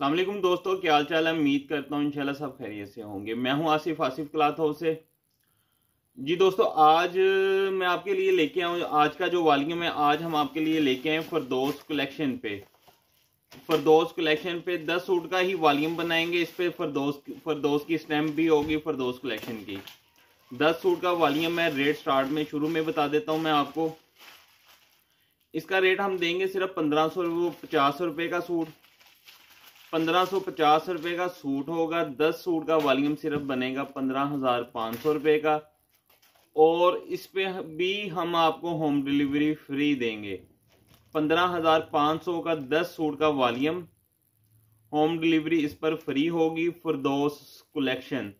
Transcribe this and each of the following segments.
अस्सलाम वालेकुम दोस्तों, क्या हाल चाल है। उम्मीद करता हूँ इंशाल्लाह सब खैरियत से होंगे। मैं हूँ आसिफ क्लॉथ हाउस से। जी दोस्तों, आज मैं आपके लिए लेके आऊँ, आज का जो वॉल्यूम है आज हम आपके लिए लेके आए फरदौस कलेक्शन पे। फरदौस कलेक्शन पे 10 सूट का ही वॉल्यूम बनाएंगे। इस पे फरदौस की स्टैम्प भी होगी फरदौस कलेक्शन की। 10 सूट का वॉल्यूम है। रेट स्टार्ट में शुरू में बता देता हूँ मैं आपको। इसका रेट हम देंगे सिर्फ 1550 रुपये का सूट। 1550 रुपये का सूट होगा। 10 सूट का वॉल्यूम सिर्फ बनेगा 15,500 रुपये का। और इस पे भी हम आपको होम डिलीवरी फ्री देंगे। 15,500 का 10 सूट का वॉल्यूम, होम डिलीवरी इस पर फ्री होगी। फरदौस कलेक्शन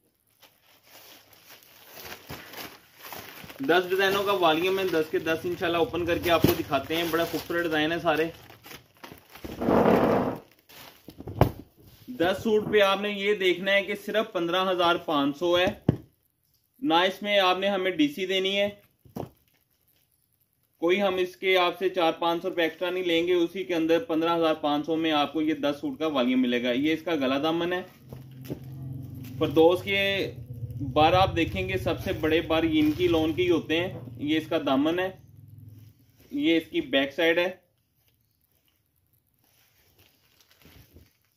10 डिजाइनों का वॉल्यूम है। 10 के 10 इंशाल्लाह ओपन करके आपको दिखाते हैं। बड़ा खूबसूरत डिजाइन है सारे। 10 सूट पे आपने ये देखना है कि सिर्फ 15,500 है ना। इसमें आपने हमें डीसी देनी है कोई। हम इसके आपसे 400-500 रुपये एक्स्ट्रा नहीं लेंगे। उसी के अंदर 15,500 में आपको ये 10 सूट का वॉल्यूम मिलेगा। ये इसका गला दामन है। फरदौस के बार आप देखेंगे सबसे बड़े बार इनकी लोन के ही होते हैं। ये इसका दामन है। ये इसकी बैक साइड है।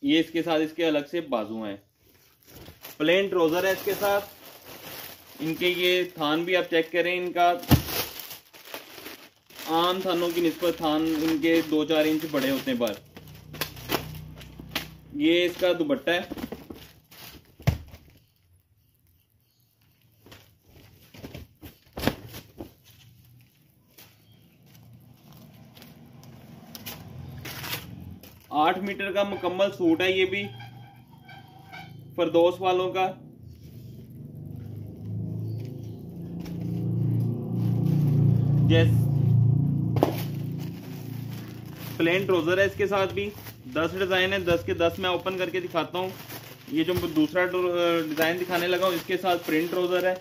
ये इसके साथ इसके अलग से बाजू हैं। प्लेन ट्राउजर है इसके साथ। इनके ये थान भी आप चेक करें। इनका आम थानों की निस्बत थान इनके 2-4 इंच बड़े होते हैं पर। ये इसका दुपट्टा है। आठ मीटर का मुकम्मल सूट है ये भी फरदौस वालों का। जैसे प्लेन ट्राउजर है इसके साथ भी। 10 डिजाइन है। 10 के 10 मैं ओपन करके दिखाता हूँ। ये जो दूसरा डिजाइन दिखाने लगा हूँ इसके साथ प्रिंट ट्राउजर है।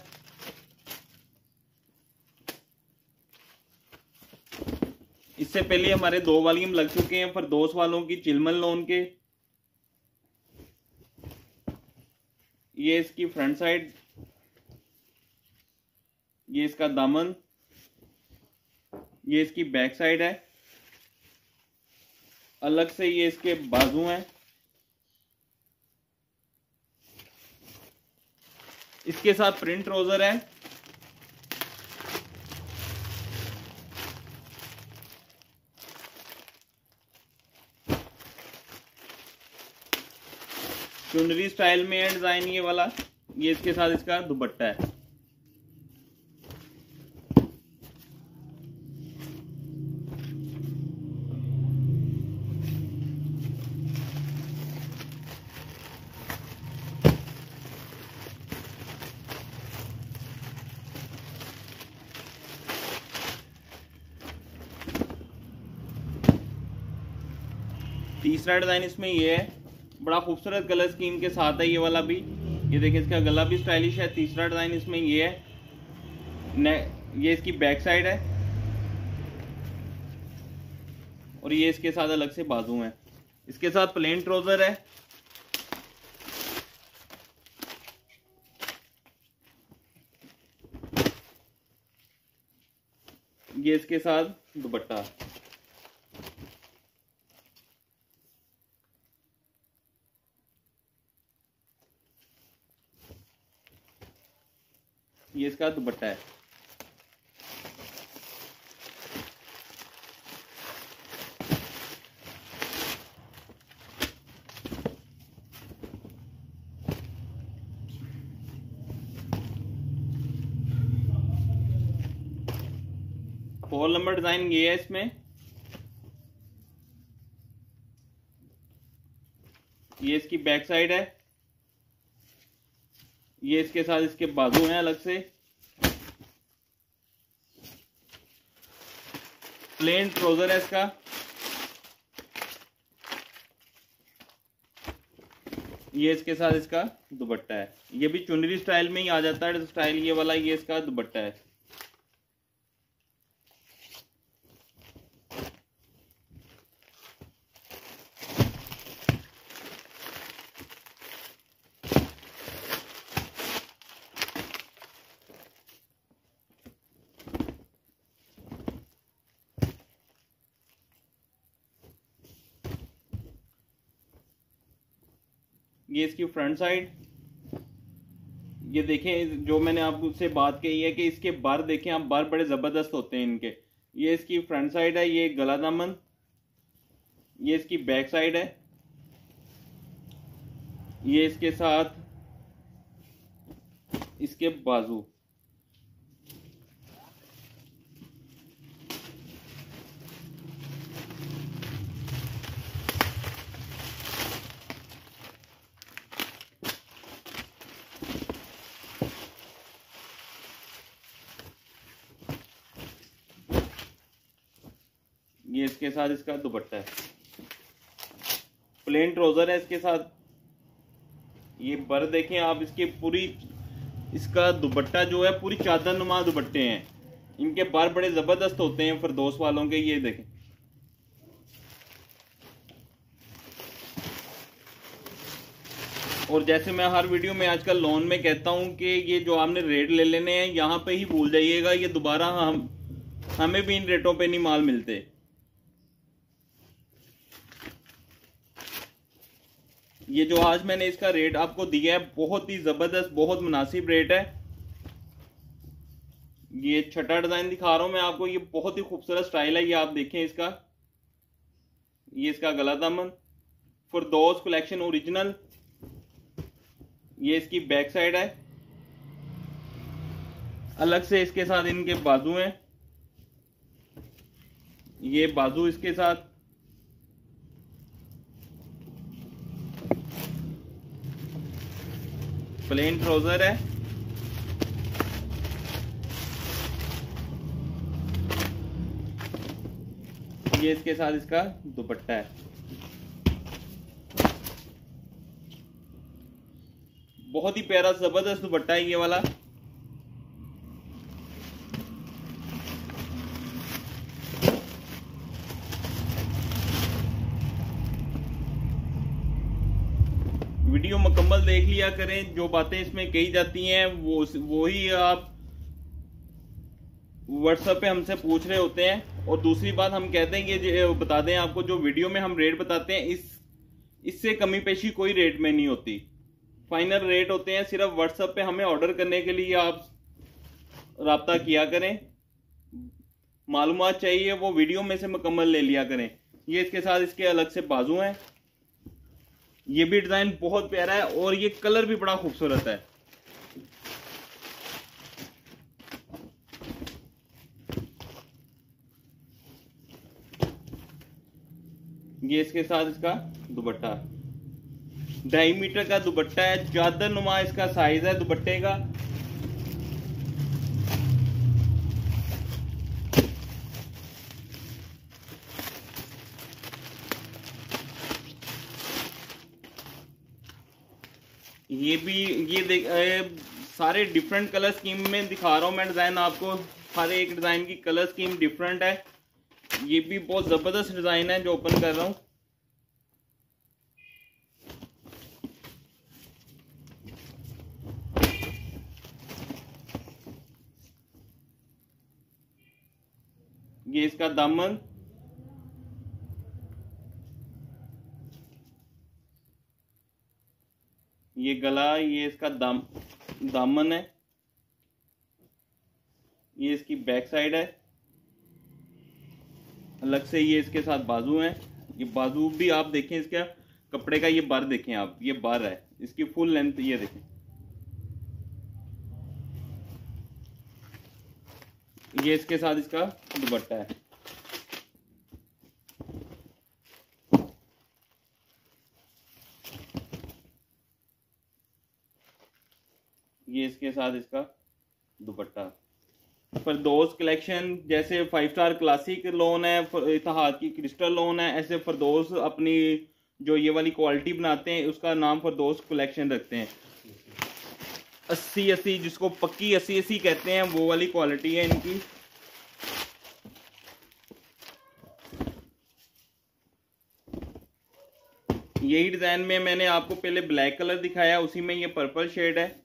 इससे पहले हमारे 2 वॉल्यूम लग चुके हैं फरदौस वालों की चिलमन लोन के। ये इसकी फ्रंट साइड, ये इसका दामन, ये इसकी बैक साइड है। अलग से ये इसके बाजू हैं। इसके साथ प्रिंट ट्राउजर है। चुनरी स्टाइल में है डिजाइन ये वाला। ये इसके साथ इसका दुपट्टा है। तीसरा डिजाइन इसमें ये है। बड़ा खूबसूरत कलर स्कीम के साथ है ये वाला भी। ये देखिए इसका गला भी स्टाइलिश है। तीसरा डिजाइन इसमें ये है। ये इसकी बैक साइड है और ये इसके साथ अलग से बाजू है। इसके साथ प्लेन ट्राउजर है। ये इसके साथ दुपट्टा। ये इसका दुपट्टा है। फॉल नंबर डिजाइन ये है इसमें। ये इसकी बैक साइड है। ये इसके साथ इसके बाजू हैं अलग से। प्लेन ट्राउजर है इसका। ये इसके साथ इसका दुपट्टा है। ये भी चुनरी स्टाइल में ही आ जाता है स्टाइल ये वाला। ये इसका दुपट्टा है। ये इसकी फ्रंट साइड, ये देखें जो मैंने आपसे बात कही है कि इसके बर देखें आप, बर बड़े ज़बरदस्त होते हैं इनके। ये इसकी फ्रंट साइड है, ये गला दामन, ये इसकी बैक साइड है, ये इसके साथ इसके बाजू। ये इसके साथ इसका दुपट्टा है, प्लेन ट्राउजर है इसके साथ। ये बर देखें आप, इसकी पूरी, इसका दुपट्टा जो है पूरी चादर नुमा दुपट्टे हैं, इनके बर बड़े जबरदस्त होते हैं फिरदौस वालों के। ये देखें, और जैसे मैं हर वीडियो में आजकल लोन में कहता हूं कि ये जो आपने रेट ले लेने हैं यहां पे ही भूल जाइएगा, ये दोबारा हमें भी इन रेटों पे नहीं माल मिलते। ये जो आज मैंने इसका रेट आपको दिया है बहुत ही जबरदस्त, बहुत मुनासिब रेट है। ये छठा डिजाइन दिखा रहा हूं मैं आपको, ये बहुत ही खूबसूरत स्टाइल है। ये आप देखें इसका, ये इसका गला दामन फिरदौस कलेक्शन ओरिजिनल। ये इसकी बैक साइड है, अलग से इसके साथ इनके बाजू हैं, ये बाजू इसके साथ। प्लेन ट्राउजर है, ये इसके साथ इसका दुपट्टा है। बहुत ही प्यारा जबरदस्त दुपट्टा है ये वाला। वीडियो मुकम्मल देख लिया करें, जो बातें इसमें कही जाती हैं वो ही आप व्हाट्सएप पे हमसे पूछ रहे होते हैं। और दूसरी बात हम कहते हैं कि बता दें आपको, जो वीडियो में हम रेट बताते हैं इससे कमी पेशी कोई रेट में नहीं होती, फाइनल रेट होते हैं। सिर्फ व्हाट्सएप पे हमें ऑर्डर करने के लिए आप राब्ता किया करें, मालूमात चाहिए वो वीडियो में से मुकम्मल ले लिया करें। ये इसके साथ इसके अलग से बाजू हैं। ये भी डिजाइन बहुत प्यारा है और ये कलर भी बड़ा खूबसूरत है। ये इसके साथ इसका दुपट्टा 2.5 मीटर का दुपट्टा है, चादर नुमा इसका साइज है दुपट्टे का। सारे डिफरेंट कलर स्कीम में दिखा रहा हूं मैं डिजाइन आपको, हर एक डिजाइन की कलर स्कीम डिफरेंट है। ये भी बहुत जबरदस्त डिजाइन है जो ओपन कर रहा हूं। ये इसका दामन, ये गला, ये इसका दामन है, ये इसकी बैक साइड है, अलग से ये इसके साथ बाजू हैं। ये बाजू भी आप देखें, इसका कपड़े का ये बार देखें आप, ये बार है इसकी फुल लेंथ, ये देखें। ये इसके साथ इसका दुपट्टा है। ये इसके साथ इसका दुपट्टा। फिरदौस कलेक्शन जैसे 5 स्टार क्लासिक लोन है, इत्तेहाद की क्रिस्टल लोन है, ऐसे फिरदौस अपनी जो ये वाली क्वालिटी बनाते हैं उसका नाम फिरदौस कलेक्शन रखते हैं। 80-80 जिसको पक्की 80-80 कहते हैं वो वाली क्वालिटी है इनकी। यही डिजाइन में मैंने आपको पहले ब्लैक कलर दिखाया, उसी में ये पर्पल शेड है।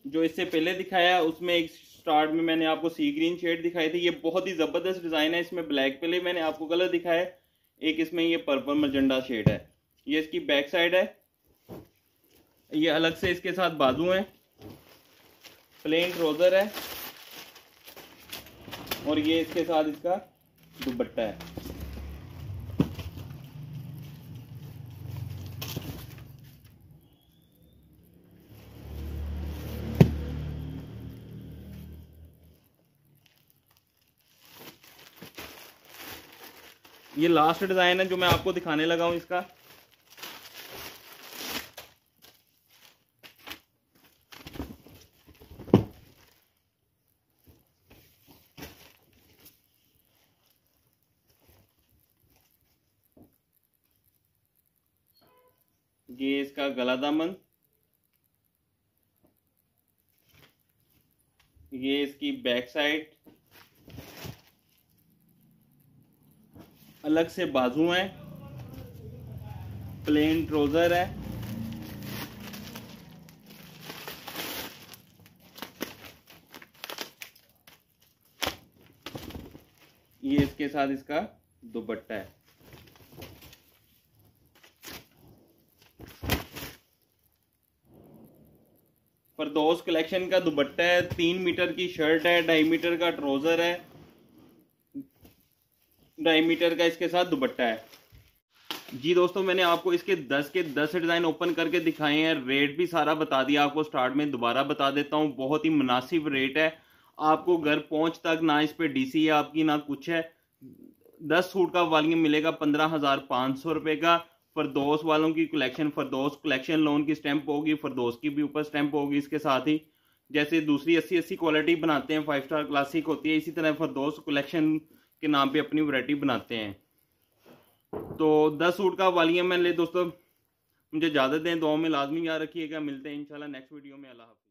जो इससे पहले दिखाया उसमें एक स्टार्ट में मैंने आपको सी ग्रीन शेड दिखाई थी। ये बहुत ही जबरदस्त डिजाइन है, इसमें ब्लैक पहले मैंने आपको कलर दिखाया, एक इसमें ये पर्पल मजेंडा शेड है। ये इसकी बैक साइड है, ये अलग से इसके साथ बाजू हैं, प्लेन ट्राउजर है और ये इसके साथ इसका दुपट्टा है। ये लास्ट डिजाइन है जो मैं आपको दिखाने लगा हूं इसका। ये इसका गला दामन, ये इसकी बैक साइड, अलग से बाजू है, प्लेन ट्राउजर है, ये इसके साथ इसका दुपट्टा है। फरदौस कलेक्शन का दुपट्टा है, 3 मीटर की शर्ट है, 2.5 मीटर का ट्राउजर है, 2.5 मीटर का इसके साथ दुपट्टा है। जी दोस्तों, मैंने आपको इसके 10 के 10 डिजाइन ओपन करके दिखाए हैं, रेट भी सारा बता दिया आपको, स्टार्ट में दोबारा बता देता हूँ। बहुत ही मुनासिब रेट है, आपको घर पहुंच तक ना इस पे डीसी है आपकी ना कुछ है। 10 सूट का वॉल्यूम मिलेगा 15,500 रुपए का। फरदौस वालों की कलेक्शन, फरदौस कलेक्शन लोन की स्टैंप होगी, फरदौस की भी ऊपर स्टैंप होगी इसके साथ ही। जैसे दूसरी 80-80 क्वालिटी बनाते हैं, 5 स्टार क्लासिक होती है, इसी तरह फरदौस कलेक्शन के नाम पे अपनी वैरायटी बनाते हैं। तो 10 सूट का वॉल्यूम है। ले दोस्तों, मुझे इजाजत दें, दुआ में लाजमी याद रखिएगा। मिलते हैं इंशाल्लाह नेक्स्ट वीडियो में। अल्लाह हाफ़िज़।